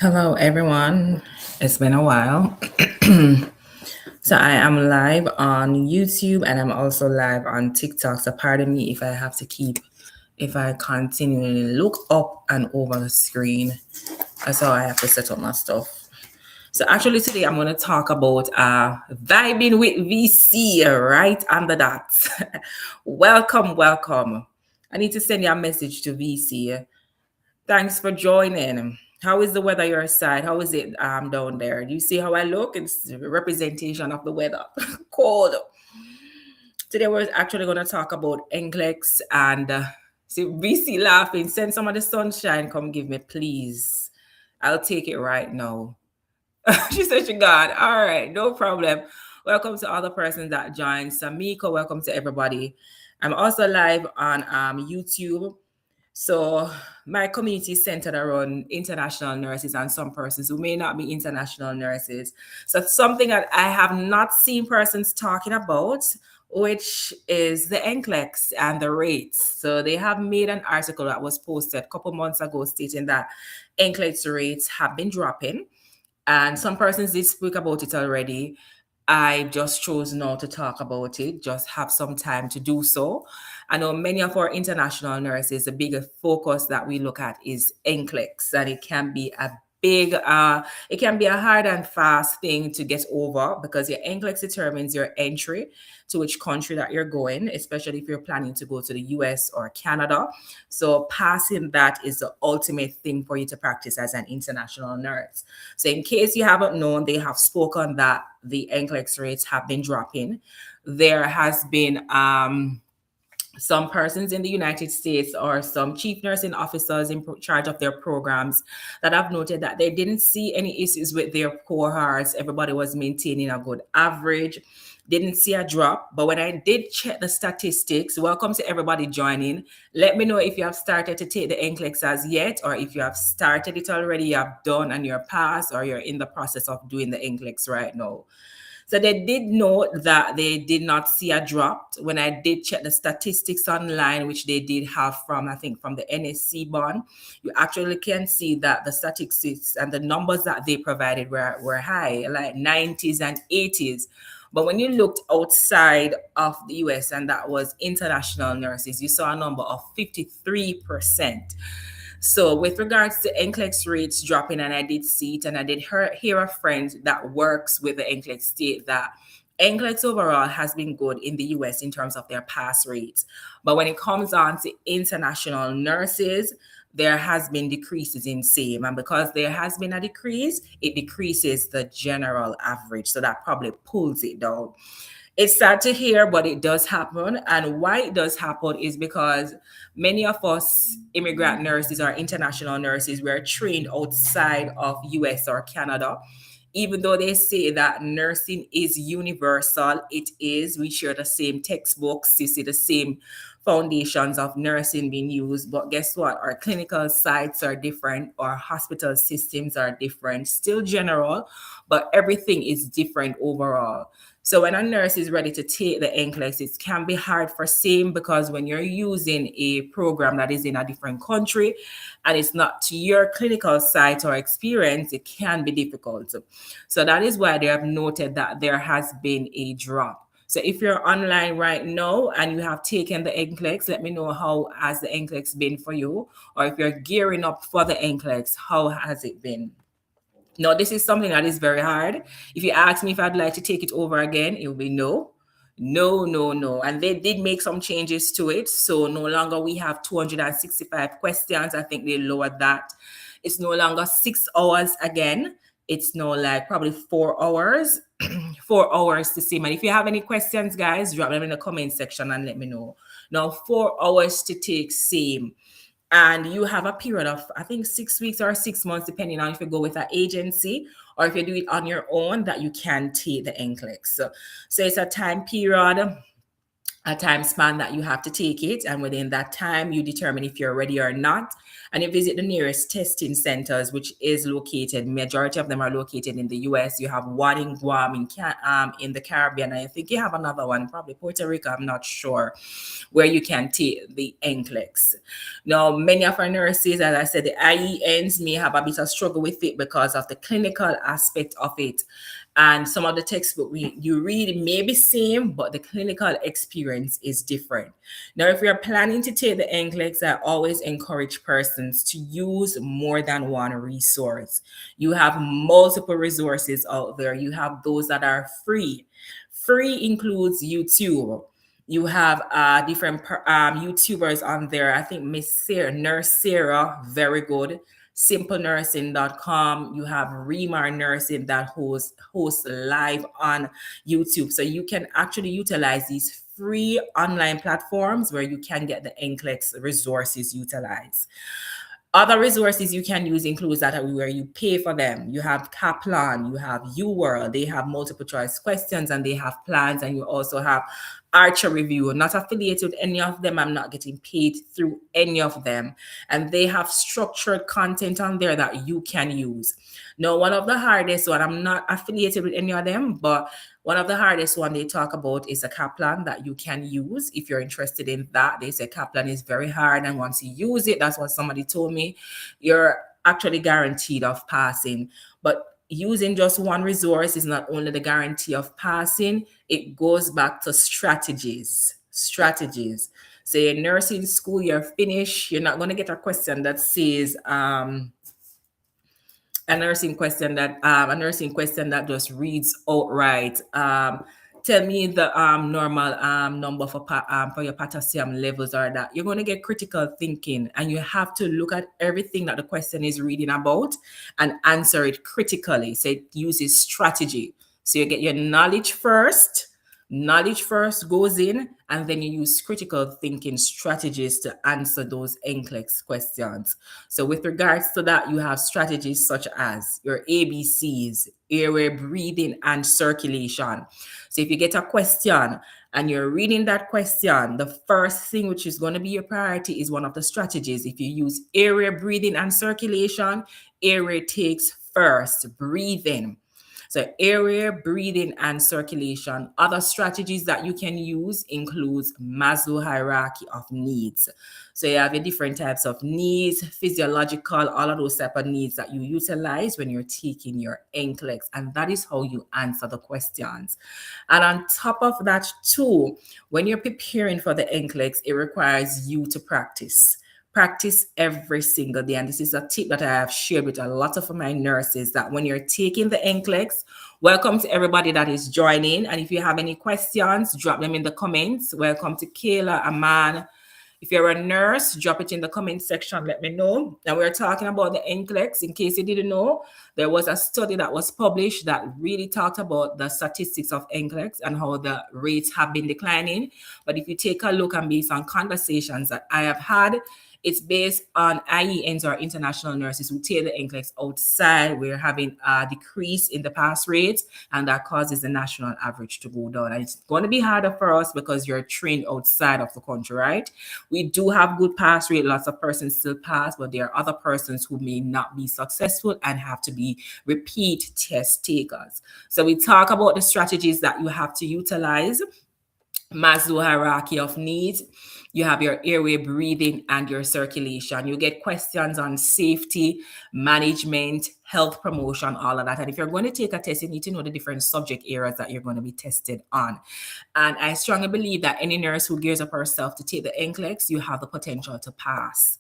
Hello, everyone. It's been a while. So, I am live on YouTube and I'm also live on TikTok. So, pardon me if I continually look up and over the screen. That's how I have to set up my stuff. So, actually, today I'm going to talk about vibing with VC right under that. Welcome, welcome. I need to send you a message to VC. Thanks for joining. How is the weather your side? How is it down there? Do you see how I look? It's a representation of the weather. Cold. Today we're actually going to talk about NCLEX and see VC laughing. Send some of the sunshine. Come give me, please. I'll take it right now. She said she got. All right, no problem. Welcome to all the persons that joined. Samiko, welcome to everybody. I'm also live on YouTube. So my community is centered around international nurses and some persons who may not be international nurses. So it's something that I have not seen persons talking about, which is the NCLEX and the rates. So they have made an article that was posted a couple months ago stating that NCLEX rates have been dropping. And some persons did speak about it already. I just chose not to talk about it, just have some time to do so. I know many of our international nurses, the bigger focus that we look at is NCLEX, and it can be a it can be a hard and fast thing to get over because your NCLEX determines your entry to which country that you're going, especially if you're planning to go to the US or Canada. So passing that is the ultimate thing for you to practice as an international nurse. So in case you haven't known, they have spoken that the NCLEX rates have been dropping. There has been some persons in the United States or some chief nursing officers in charge of their programs that have noted that they didn't see any issues with their cohorts. Everybody was maintaining a good average. Didn't see a drop. But when I did check the statistics, welcome to everybody joining. Let me know if you have started to take the NCLEX as yet, or if you have started it already, you have done and you're passed, or you're in the process of doing the NCLEX right now. So they did note that they did not see a drop. When I did check the statistics online, which they did have from, I think, from the NSC bond, you actually can see that the statistics and the numbers that they provided were high, like 90s and 80s. But when you looked outside of the US, and that was international nurses, you saw a number of 53%. So with regards to NCLEX rates dropping, and I did see it, and I did hear a friend that works with the NCLEX state that NCLEX overall has been good in the US in terms of their pass rates. But when it comes on to international nurses, there has been decreases in same. And because there has been a decrease, it decreases the general average. So that probably pulls it down. It's sad to hear, but it does happen. And why it does happen is because many of us immigrant nurses or international nurses were trained outside of US or Canada. Even though they say that nursing is universal, it is. We share the same textbooks, you see the same foundations of nursing being used. But guess what? Our clinical sites are different, our hospital systems are different, still general, but everything is different overall. So when a nurse is ready to take the NCLEX, it can be hard for same because when you're using a program that is in a different country and it's not to your clinical site or experience, it can be difficult. So that is why they have noted that there has been a drop. So if you're online right now and you have taken the NCLEX, let me know how has the NCLEX been for you, or if you're gearing up for the NCLEX, how has it been? No, this is something that is very hard. If you ask me if I'd like to take it over again, it will be no. No, no, no. And they did make some changes to it. So no longer we have 265 questions. I think they lowered that. It's no longer 6 hours again. It's now like probably 4 hours. 4 hours to see. And if you have any questions, guys, drop them in the comment section and let me know. Now, 4 hours to take same. And you have a period of, I think, 6 weeks or 6 months, depending on if you go with an agency or if you do it on your own, that you can take the NCLEX. So it's a time period a time span that you have to take it, and within that time you determine if you're ready or not, and you visit the nearest testing centers, which is located, majority of them are located in the US. You have one in Guam, in the Caribbean. I think you have another one, probably Puerto Rico, I'm not sure, where you can take the NCLEX. Now, many of our nurses, as I said, the IENs may have a bit of struggle with it because of the clinical aspect of it. And some of the textbook you read may be same, but the clinical experience is different. Now, if you're planning to take the NCLEX, I always encourage persons to use more than one resource. You have multiple resources out there. You have those that are free. Free includes YouTube. You have different YouTubers on there. I think Miss Sarah, Nurse Sarah, very good. SimpleNursing.com. You have Remar Nursing that hosts live on YouTube. So you can actually utilize these free online platforms where you can get the NCLEX resources utilized. Other resources you can use includes that where you pay for them. You have Kaplan, you have UWorld, they have multiple choice questions and they have plans, and you also have Archer Review. Not affiliated with any of them. I'm not getting paid through any of them. And they have structured content on there that you can use. Now, one of the hardest one, I'm not affiliated with any of them, but one of the hardest one they talk about is a Kaplan that you can use if you're interested in that. They say Kaplan is very hard, and once you use it, that's what somebody told me, you're actually guaranteed of passing. But using just one resource is not only the guarantee of passing, it goes back to strategies. So in nursing school, you're finished, you're not going to get a question that says a nursing question that just reads outright. Tell me the normal number for your potassium levels, or that. You're going to get critical thinking, and you have to look at everything that the question is reading about and answer it critically. So it uses strategy. So you get your knowledge first. Knowledge first goes in, and then you use critical thinking strategies to answer those NCLEX questions. So with regards to that, you have strategies such as your ABCs, airway, breathing, and circulation. So if you get a question and you're reading that question, the first thing which is going to be your priority is one of the strategies. If you use airway, breathing, and circulation, airway takes first, breathing. So airway, breathing, and circulation. Other strategies that you can use includes Maslow hierarchy of needs. So you have your different types of needs, physiological, all of those type of needs that you utilize when you're taking your NCLEX, and that is how you answer the questions. And on top of that too, when you're preparing for the NCLEX, it requires you to practice. Practice every single day. And this is a tip that I have shared with a lot of my nurses, that when you're taking the NCLEX, welcome to everybody that is joining. And if you have any questions, drop them in the comments. Welcome to Kayla, Aman. If you're a nurse, drop it in the comment section. Let me know. Now we're talking about the NCLEX. In case you didn't know, there was a study that was published that really talked about the statistics of NCLEX and how the rates have been declining. But if you take a look, and based on conversations that I have had, it's based on IENs, or international nurses, who take the NCLEX outside. We're having a decrease in the pass rates, and that causes the national average to go down. And it's going to be harder for us because you're trained outside of the country, right? We do have good pass rate. Lots of persons still pass, but there are other persons who may not be successful and have to be repeat test takers. So we talk about the strategies that you have to utilize. Maslow hierarchy of needs. You have your airway, breathing, and your circulation. You get questions on safety, management, health promotion, all of that. And if you're going to take a test, you need to know the different subject areas that you're going to be tested on. And I strongly believe that any nurse who gears up herself to take the NCLEX, you have the potential to pass.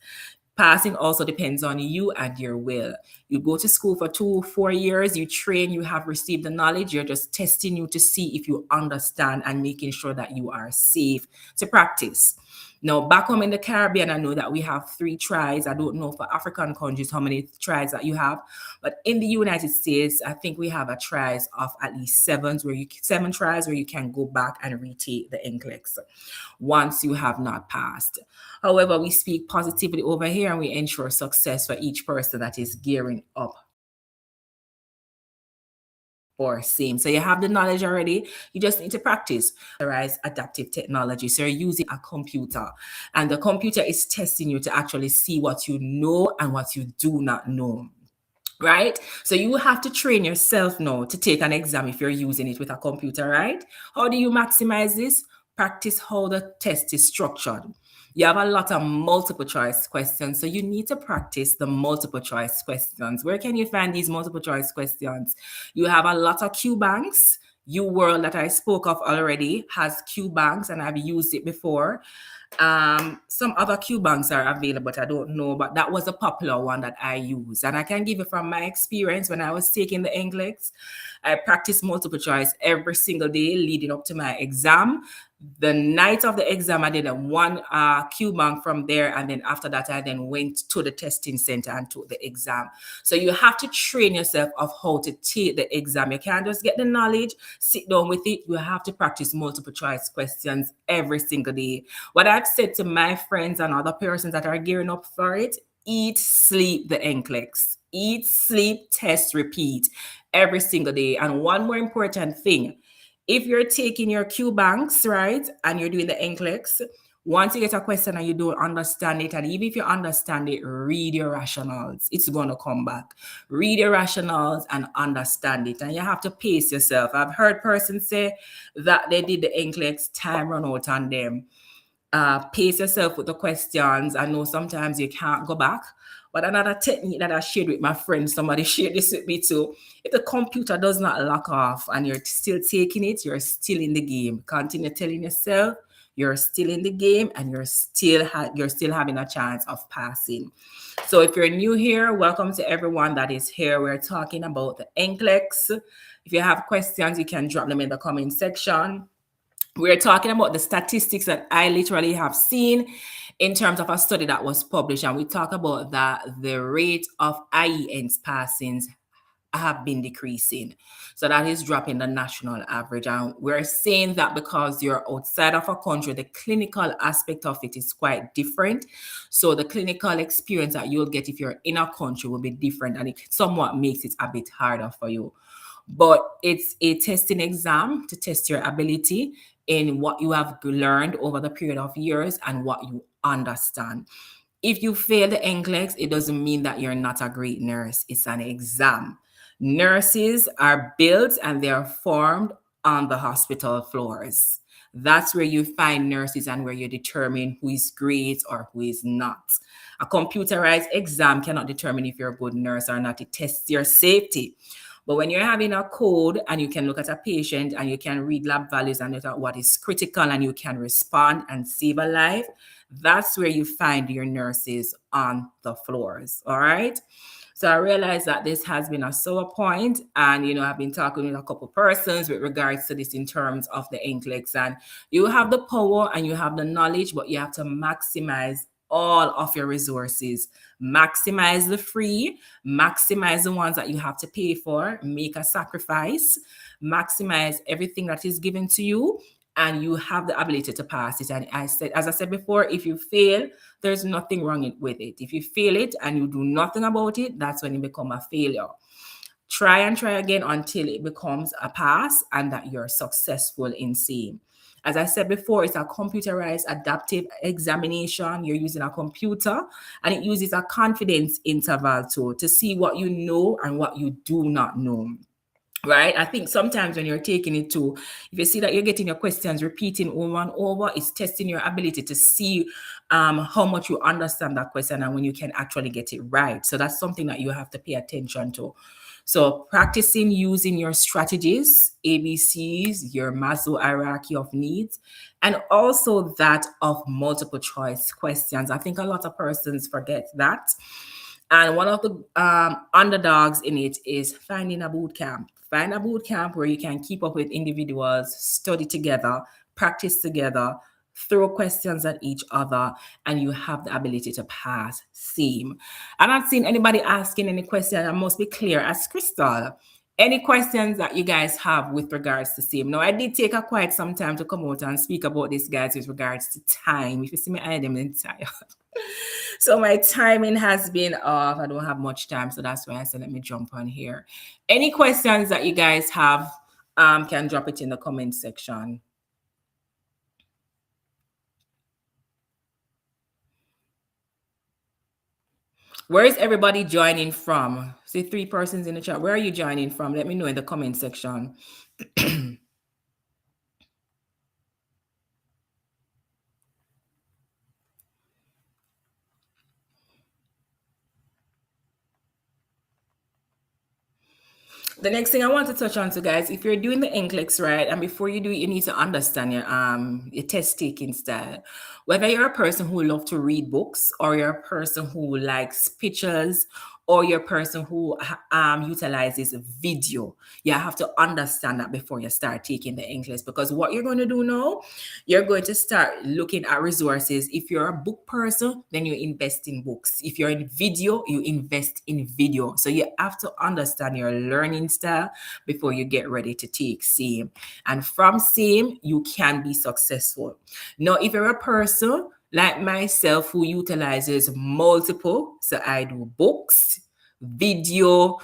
Passing also depends on you and your will. You go to school for 2-4 years, you train, you have received the knowledge, you're just testing you to see if you understand and making sure that you are safe to practice. Now, back home in the Caribbean, I know that we have 3 tries. I don't know for African countries how many tries that you have, but in the United States, I think we have a tries of at least 7 tries where you can go back and retake the NCLEX once you have not passed. However, we speak positively over here, and we ensure success for each person that is gearing up or same. So you have the knowledge already. You just need to practice. Adaptive technology. So you're using a computer, and the computer is testing you to actually see what you know and what you do not know. Right? So you have to train yourself now to take an exam if you're using it with a computer, right? How do you maximize this? Practice how the test is structured. You have a lot of multiple choice questions, so you need to practice the multiple choice questions. Where can you find these multiple choice questions? You have a lot of Q banks. UWorld that I spoke of already has Q banks, and I've used it before. Some other Q banks are available, but I don't know. But that was a popular one that I use. And I can give you from my experience when I was taking the NCLEX. I practiced multiple choice every single day leading up to my exam. The night of the exam, I did a one Q bank from there. And then after that, I then went to the testing center and took the exam. So you have to train yourself of how to take the exam. You can't just get the knowledge, sit down with it. You have to practice multiple choice questions every single day. What I've said to my friends and other persons that are gearing up for it, eat, sleep the NCLEX. Eat, sleep, test, repeat every single day. And one more important thing, if you're taking your Q banks, right, and you're doing the NCLEX, once you get a question and you don't understand it, and even if you understand it, read your rationals. It's going to come back. Read your rationals and understand it. And you have to pace yourself. I've heard persons say that they did the NCLEX, time run out on them. Pace yourself with the questions. I know sometimes you can't go back. But another technique that I shared with my friend, somebody shared this with me too. If the computer does not lock off and you're still taking it, you're still in the game. Continue telling yourself you're still in the game and you're still having a chance of passing. So if you're new here, welcome to everyone that is here. We're talking about the NCLEX. If you have questions, you can drop them in the comment section. We're talking about the statistics that I literally have seen in terms of a study that was published. And we talk about that the rate of IENs passings have been decreasing. So that is dropping the national average. And we're saying that because you're outside of a country, the clinical aspect of it is quite different. So the clinical experience that you'll get if you're in a country will be different, and it somewhat makes it a bit harder for you. But it's a testing exam to test your ability in what you have learned over the period of years and what you understand. If you fail the NCLEX, it doesn't mean that you're not a great nurse. It's an exam. Nurses are built and they are formed on the hospital floors. That's where you find nurses and where you determine who is great or who is not. A computerized exam cannot determine if you're a good nurse or not. It tests your safety. But when you're having a code and you can look at a patient and you can read lab values and look at what is critical and you can respond and save a life, that's where you find your nurses on the floors. All right. So I realized that this has been a sore point, and I've been talking with a couple persons with regards to this in terms of the NCLEX. And you have the power and you have the knowledge, but you have to maximize all of your resources. Maximize the free, maximize the ones that you have to pay for, make a sacrifice, maximize everything that is given to you, and you have the ability to pass it. And as I said before, if you fail, there's nothing wrong with it. If you fail it and you do nothing about it, that's when you become a failure. Try and try again until it becomes a pass and that you're successful in same. As I said before, it's a computerized adaptive examination. You're using a computer, and it uses a confidence interval tool to see what you know and what you do not know. Right? I think sometimes when you're taking it to, if you see that you're getting your questions repeating over and over, it's testing your ability to see how much you understand that question and when you can actually get it right. So that's something that you have to pay attention to. So practicing using your strategies, ABCs, your Maslow hierarchy of needs, and also that of multiple choice questions. I think a lot of persons forget that. And one of the underdogs in it is finding a boot camp. Find a boot camp where you can keep up with individuals, study together, practice together, throw questions at each other, and you have the ability to pass same. I'm not seeing anybody asking any question. I must be clear as crystal. Any questions that you guys have with regards to same? Now, I did take a quite some time to come out and speak about this, guys, with regards to time. If you see me, I am tired. So my timing has been off. I don't have much time, so that's why I said let me jump on here. Any questions that you guys have, can drop it in the comment section. Where is everybody joining from? See 3 persons in the chat. Where are you joining from? Let me know in the comment section. The next thing I want to touch on to guys, if you're doing the NCLEX right, and before you do it, you need to understand your test taking style. Whether you're a person who loves to read books, or you're a person who likes pictures, or you're a person who utilizes video, you have to understand that before you start taking the NCLEX. Because what you're going to do now, you're going to start looking at resources. If you're a book person, then you invest in books. If you're in video, you invest in video. So you have to understand your learning style before you get ready to take same. And from same, you can be successful. Now, if you're a person like myself who utilizes multiple, so I do books, video,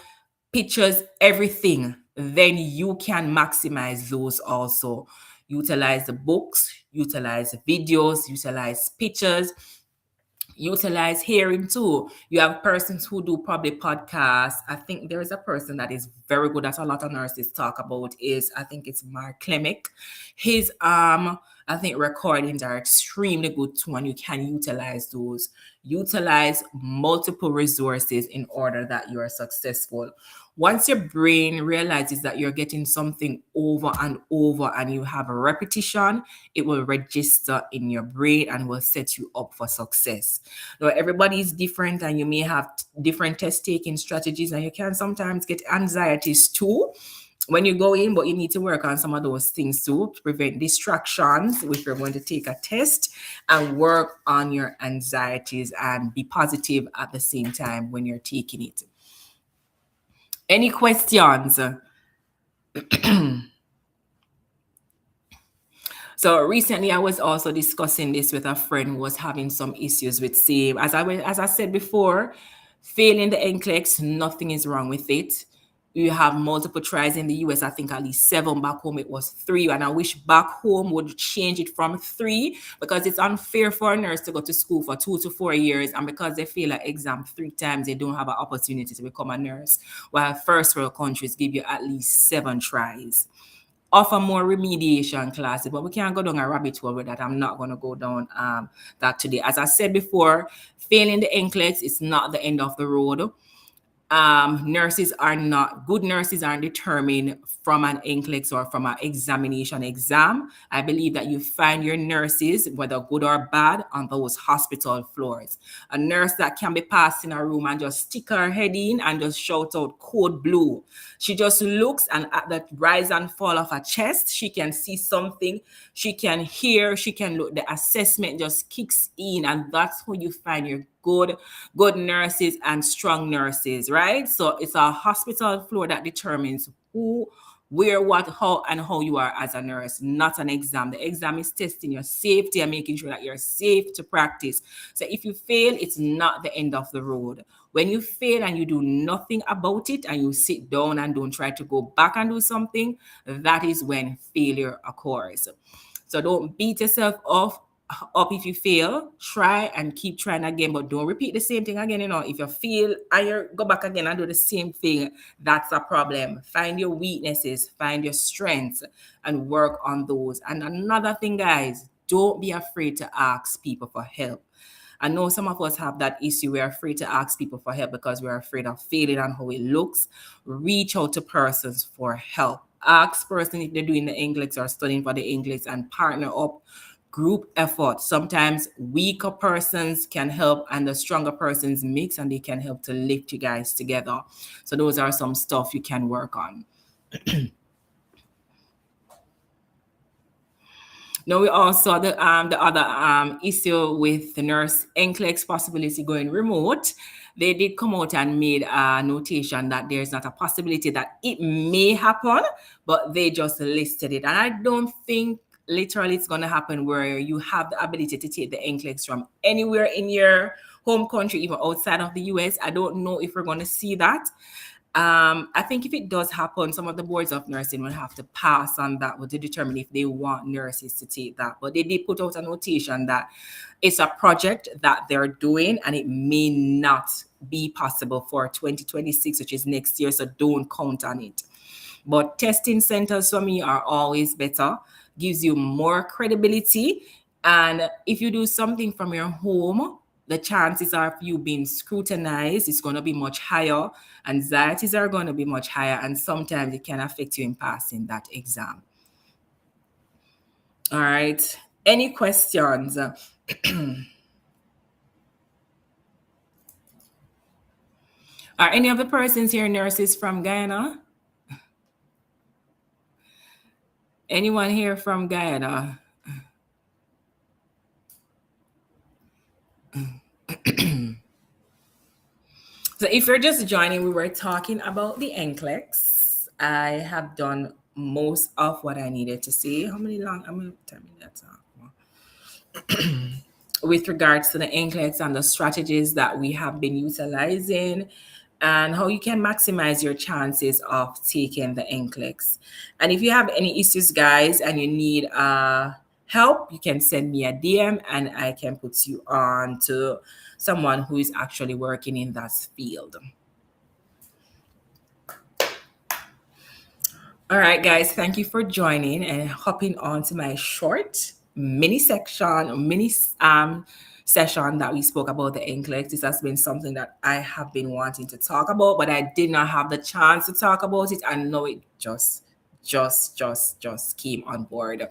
pictures, everything, then you can maximize those also. Utilize the books, utilize the videos, utilize pictures, utilize hearing too. You have persons who do probably podcasts. I think there is a person that is very good that a lot of nurses talk about is, I think it's Mark Klemick. His I think recordings are extremely good too, and you can utilize those. Utilize multiple resources in order that you are successful. Once your brain realizes that you're getting something over and over and you have a repetition, it will register in your brain and will set you up for success. Now, everybody is different and you may have different test taking strategies, and you can sometimes get anxieties too when you go in, but you need to work on some of those things too to prevent distractions if you're going to take a test, and work on your anxieties and be positive at the same time when you're taking it. Any questions? So recently, I was also discussing this with a friend who was having some issues with same. As I said before, failing the NCLEX, nothing is wrong with it. You have multiple tries in the US. I think at least 7. Back home it was 3, and I wish back home would change it from 3, because it's unfair for a nurse to go to school for 2 to 4 years, and because they fail an exam 3 times, they don't have an opportunity to become a nurse. While first world countries give you at least 7 tries. Offer more remediation classes, but we can't go down a rabbit hole with that. I'm not going to go down that today. As I said before, failing the NCLEX is not the end of the road. Nurses are not, good nurses aren't determined from an NCLEX or from an exam. I believe that you find your nurses, whether good or bad, on those hospital floors. A nurse that can be passed in a room and just stick her head in and just shout out code blue. She just looks, and at the rise and fall of her chest, she can see something, she can hear, she can look, the assessment just kicks in, and that's who you find your good nurses and strong nurses, right? So it's a hospital floor that determines who, where, what, how, and how you are as a nurse, not an exam. The exam is testing your safety and making sure that you're safe to practice. So if you fail, it's not the end of the road. When you fail and you do nothing about it and you sit down and don't try to go back and do something, that is when failure occurs. So don't beat yourself up if you fail. Try and keep trying again, but don't repeat the same thing again. If you fail and you go back again and do the same thing, that's a problem. Find your weaknesses, find your strengths, and work on those. And another thing, guys, don't be afraid to ask people for help. I know some of us have that issue. We're afraid to ask people for help because we're afraid of failing and how it looks. Reach out to persons for help. Ask person if they're doing the NCLEX or studying for the NCLEX, and partner up. Group effort. Sometimes weaker persons can help and the stronger persons mix, and they can help to lift you guys together. So those are some stuff you can work on. Now, we also the other issue with the nurse NCLEX possibility going remote. they did come out and made a notation that there's not a possibility that it may happen, but they just listed it. And I don't think literally it's going to happen where you have the ability to take the NCLEX from anywhere in your home country, even outside of the US. I don't know if we're going to see that. I think if it does happen, some of the boards of nursing will have to pass on that to determine if they want nurses to take that. But they did put out a notation that it's a project that they're doing and it may not be possible for 2026, which is next year. So don't count on it. But testing centers for me are always better, gives you more credibility. And if you do something from your home, the chances are of you being scrutinized is going to be much higher. Anxieties are going to be much higher. And sometimes it can affect you in passing that exam. All right. Any questions? Are any of the persons here nurses from Guyana? Anyone here from Guyana? So if you're just joining, we were talking about the NCLEX. I have done most of what I needed to say. How many long? I'm going to tell me that. With regards to the NCLEX and the strategies that we have been utilizing and how you can maximize your chances of taking the NCLEX. And if you have any issues, guys, and you need help, you can send me a DM and I can put you on to someone who is actually working in that field. All right, guys, thank you for joining and hopping on to my short mini session that we spoke about the NCLEX. This has been something that I have been wanting to talk about, but I did not have the chance to talk about it. I know it just came on board.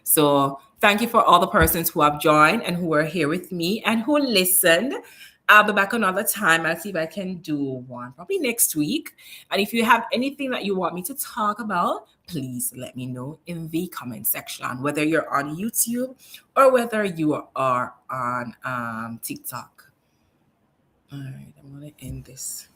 So thank you for all the persons who have joined and who are here with me and who listened. I'll be back another time. I'll see if I can do one probably next week. And if you have anything that you want me to talk about, please let me know in the comment section, whether you're on YouTube or whether you are on TikTok. All right, I'm going to end this.